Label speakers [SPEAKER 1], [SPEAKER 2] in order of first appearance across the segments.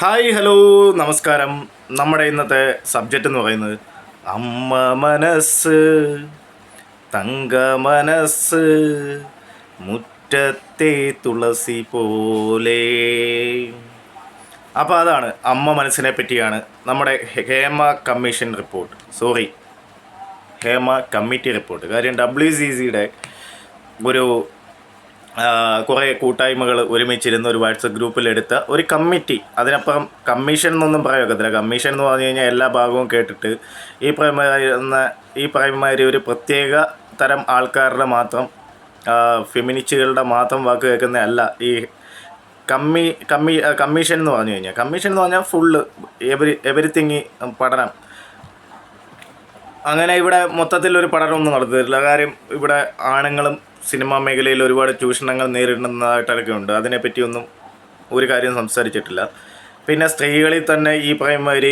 [SPEAKER 1] Hi hello നമസ്കാരം. നമ്മുടെ ഇന്നത്തെ സബ്ജക്റ്റ് എന്ന് പറയുന്നത് അമ്മ മനസ്സ് തങ്ക മനസ്സ് മുറ്റത്തെ തുളസി പോലെ. അപ്പോൾ അതാണ് അമ്മ മനസ്സിനെ പറ്റിയാണ് നമ്മുടെ Hema commission report, Hema committee report. കാര്യം WCCയുടെ ഒരു കുറേ കൂട്ടായ്മകൾ ഒരുമിച്ചിരുന്ന ഒരു വാട്സപ്പ് ഗ്രൂപ്പിലെടുത്ത ഒരു കമ്മിറ്റി. അതിനപ്പുറം കമ്മീഷൻ എന്നൊന്നും പറയാൻ കമ്മീഷൻ എന്ന് പറഞ്ഞു കഴിഞ്ഞാൽ എല്ലാ ഭാഗവും കേട്ടിട്ട് ഈ പറയുമാതിരി ഒരു പ്രത്യേക തരം ആൾക്കാരുടെ മാത്രം ഫെമിനിസ്റ്റുകളുടെ മാത്രം വാക്ക് കേൾക്കുന്നതല്ല ഈ കമ്മീഷൻ എന്ന് പറഞ്ഞു കഴിഞ്ഞാൽ. കമ്മീഷൻ എന്ന് പറഞ്ഞാൽ ഫുള്ള് എവരിത്തിങ് പഠനം. അങ്ങനെ ഇവിടെ മൊത്തത്തിലൊരു പഠനമൊന്നും നടത്തിയിട്ടില്ല. കാര്യം ഇവിടെ ആണുങ്ങളും സിനിമാ മേഖലയിൽ ഒരുപാട് ചൂഷണങ്ങൾ നേരിടുന്നതായിട്ടൊക്കെ ഉണ്ട്. അതിനെപ്പറ്റിയൊന്നും ഒരു കാര്യം സംസാരിച്ചിട്ടില്ല. പിന്നെ സ്ത്രീകളിൽ തന്നെ ഈ പറയുമാതിരി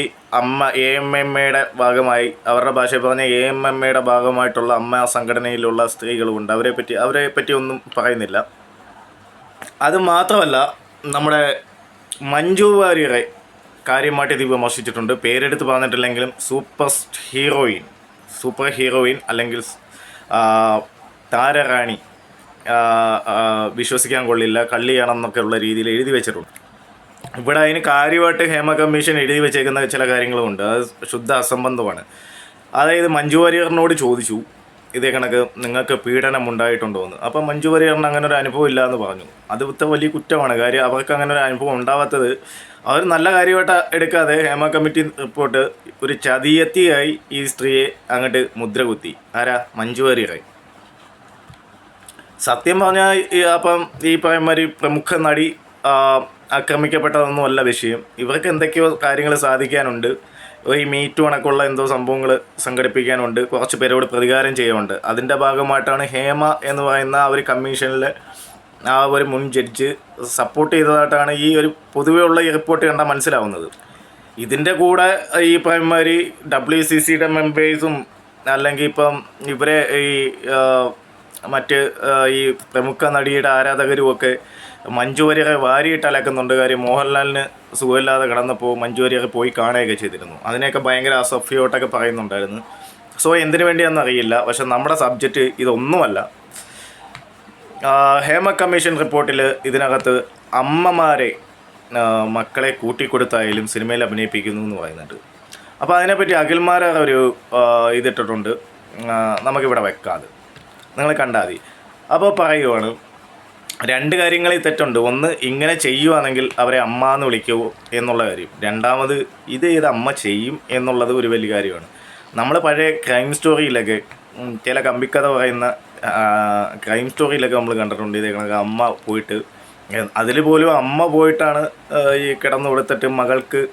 [SPEAKER 1] AMMയുടെ ഭാഗമായി, അവരുടെ ഭാഷയിൽ പറഞ്ഞ AMMയുടെ ഭാഗമായിട്ടുള്ള അമ്മ സംഘടനയിലുള്ള സ്ത്രീകളുമുണ്ട്. അവരെ പറ്റി ഒന്നും പറയുന്നില്ല. അത് മാത്രമല്ല, നമ്മുടെ മഞ്ജു വാര്യരെ കാര്യമായിട്ട് ഇത് വിമർശിച്ചിട്ടുണ്ട്. പേരെടുത്ത് പറഞ്ഞിട്ടില്ലെങ്കിലും സൂപ്പർ ഹീറോയിൻ അല്ലെങ്കിൽ താരറാണി, വിശ്വസിക്കാൻ കൊള്ളില്ല, കള്ളിയാണെന്നൊക്കെ ഉള്ള രീതിയിൽ എഴുതി വെച്ചിട്ടുണ്ട്. ഇവിടെ അതിന് കാര്യമായിട്ട് ഹേമ കമ്മീഷൻ എഴുതി വെച്ചേക്കുന്ന ചില കാര്യങ്ങളുമുണ്ട്. അത് ശുദ്ധ അസംബന്ധമാണ്. അതായത് മഞ്ജു വാര്യറിനോട് ചോദിച്ചു ഇതേ കണക്ക് നിങ്ങൾക്ക് പീഡനം ഉണ്ടായിട്ടുണ്ടോ എന്ന്. അപ്പം മഞ്ജു വാര്യറിന് അങ്ങനെ ഒരു അനുഭവം ഇല്ല എന്ന് പറഞ്ഞു. അത് വലിയ കുറ്റമാണ്. കാര്യം അവർക്ക് അങ്ങനെ ഒരു അനുഭവം ഉണ്ടാവാത്തത് അവർ നല്ല കാര്യമായിട്ട് എടുക്കാതെ ഹേമ കമ്മിറ്റി റിപ്പോർട്ട് ഒരു ചതിയത്തിയായി ഈ സ്ത്രീയെ അങ്ങോട്ട് മുദ്ര കുത്തി. ആരാ? മഞ്ജു വാര്യറെ. സത്യം പറഞ്ഞാൽ അപ്പം ഈ പറയുമാതിരി പ്രമുഖ നടി ആക്രമിക്കപ്പെട്ടതൊന്നുമല്ല വിഷയം. ഇവർക്ക് എന്തൊക്കെയോ കാര്യങ്ങൾ സാധിക്കാനുണ്ട്. ഈ മീറ്റു കണക്കുള്ള എന്തോ സംഭവങ്ങൾ സംഘടിപ്പിക്കാനുണ്ട്. കുറച്ച് പേരോട് പ്രതികാരം ചെയ്യാനുണ്ട്. അതിൻ്റെ ഭാഗമായിട്ടാണ് ഹേമ എന്ന് പറയുന്ന ഒരു കമ്മീഷനിൽ ഒരു മുൻ ജഡ്ജ് സപ്പോർട്ട് ചെയ്തതായിട്ടാണ് ഈ ഒരു പൊതുവെയുള്ള ഈ റിപ്പോർട്ട് കണ്ടാൽ മനസ്സിലാവുന്നത്. ഇതിൻ്റെ കൂടെ ഈ പറയുമാതിരി WCCയുടെ മെമ്പേഴ്സും അല്ലെങ്കിൽ ഇപ്പം ഇവരെ ഈ മറ്റ് ഈ പ്രമുഖ നടിയുടെ ആരാധകരുമൊക്കെ മഞ്ജു വാര്യരെ വാരിയിട്ട് അലക്കുന്നുണ്ട്. കാര്യം മോഹൻലാലിന് സുഖമില്ലാതെ കിടന്നപ്പോൾ മഞ്ജു വാര്യരെ പോയി കാണുകയൊക്കെ ചെയ്തിരുന്നു. അതിനെയൊക്കെ ഭയങ്കര അസഭ്യമായിട്ടൊക്കെ പറയുന്നുണ്ടായിരുന്നു. സോ എന്തിനു വേണ്ടിയാണെന്ന് അറിയില്ല. പക്ഷെ നമ്മുടെ സബ്ജക്റ്റ് ഇതൊന്നുമല്ല. ഹേമ കമ്മീഷൻ റിപ്പോർട്ടിൽ ഇതിനകത്ത് അമ്മമാരെ മക്കളെ കൂട്ടിക്കൊടുത്തായാലും സിനിമയിൽ അഭിനയിപ്പിക്കുന്നു എന്ന് പറയുന്നുണ്ട്. അപ്പോൾ അതിനെപ്പറ്റി അഖിൽമാരെ ഒരു ഇതിട്ടിട്ടുണ്ട്. നമുക്കിവിടെ വെക്കാതെ നിങ്ങൾ കണ്ടാൽ മതി. അപ്പോൾ പറയുവാണ്, രണ്ട് കാര്യങ്ങളിൽ തെറ്റുണ്ട്. ഒന്ന്, ഇങ്ങനെ ചെയ്യുവാണെങ്കിൽ അവരെ അമ്മ എന്ന് വിളിക്കുമോ എന്നുള്ള കാര്യം. രണ്ടാമത്, ഇത് അമ്മ ചെയ്യും എന്നുള്ളത് ഒരു വലിയ കാര്യമാണ്. നമ്മൾ പഴയ ക്രൈം സ്റ്റോറിയിലൊക്കെ ചില കമ്പിക്കഥ പറയുന്ന ക്രൈം സ്റ്റോറിയിലൊക്കെ നമ്മൾ കണ്ടിട്ടുണ്ട്. ഇതേ കണക്ക് അമ്മ പോയിട്ട്, അതിൽ പോലും അമ്മ പോയിട്ടാണ് ഈ കിടന്നു കൊടുത്തിട്ട് മകൾക്ക്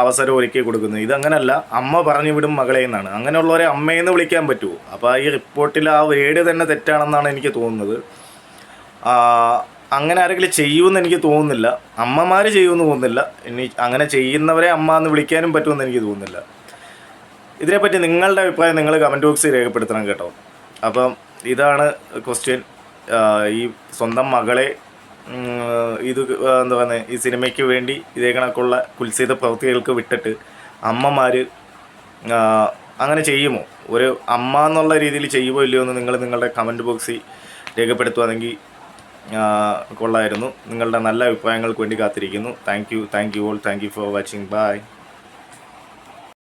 [SPEAKER 1] അവസരം ഒരുക്കി കൊടുക്കുന്നത്. ഇതങ്ങനല്ല, അമ്മ പറഞ്ഞു വിടും മകളെ എന്നാണ്. അങ്ങനെയുള്ളവരെ അമ്മയെന്ന് വിളിക്കാൻ പറ്റുമോ? അപ്പോൾ ഈ റിപ്പോർട്ടിൽ ആ വേർഡ് തന്നെ തെറ്റാണെന്നാണ് എനിക്ക് തോന്നുന്നത്. അങ്ങനെ ആരെങ്കിലും ചെയ്യുമെന്ന് എനിക്ക് തോന്നുന്നില്ല. അമ്മമാർ ചെയ്യുമെന്ന് തോന്നുന്നില്ല. ഇനി അങ്ങനെ ചെയ്യുന്നവരെ അമ്മ എന്ന് വിളിക്കാനും പറ്റുമെന്ന് എനിക്ക് തോന്നുന്നില്ല. ഇതിനെപ്പറ്റി നിങ്ങളുടെ അഭിപ്രായം നിങ്ങൾ കമൻറ്റ് ബോക്സിൽ രേഖപ്പെടുത്തണം കേട്ടോ. അപ്പം ഇതാണ് ക്വസ്റ്റ്യൻ. ഈ സ്വന്തം മകളെ ഇത് എന്താ പറയുന്നത്, ഈ സിനിമയ്ക്ക് വേണ്ടി ഇതേ കണക്കുള്ള കുൽസിത പ്രവൃത്തികൾക്ക് വിട്ടിട്ട് അമ്മമാർ അങ്ങനെ ചെയ്യുമോ? ഒരു അമ്മ എന്നുള്ള രീതിയിൽ ചെയ്യുമോ ഇല്ലയോ എന്ന് നിങ്ങൾ നിങ്ങളുടെ കമൻറ്റ് ബോക്സിൽ രേഖപ്പെടുത്തുകയാണെങ്കിൽ കൊള്ളായിരുന്നു. നിങ്ങളുടെ നല്ല അഭിപ്രായങ്ങൾക്ക് വേണ്ടി കാത്തിരിക്കുന്നു. Thank you all. Thank you for watching. By.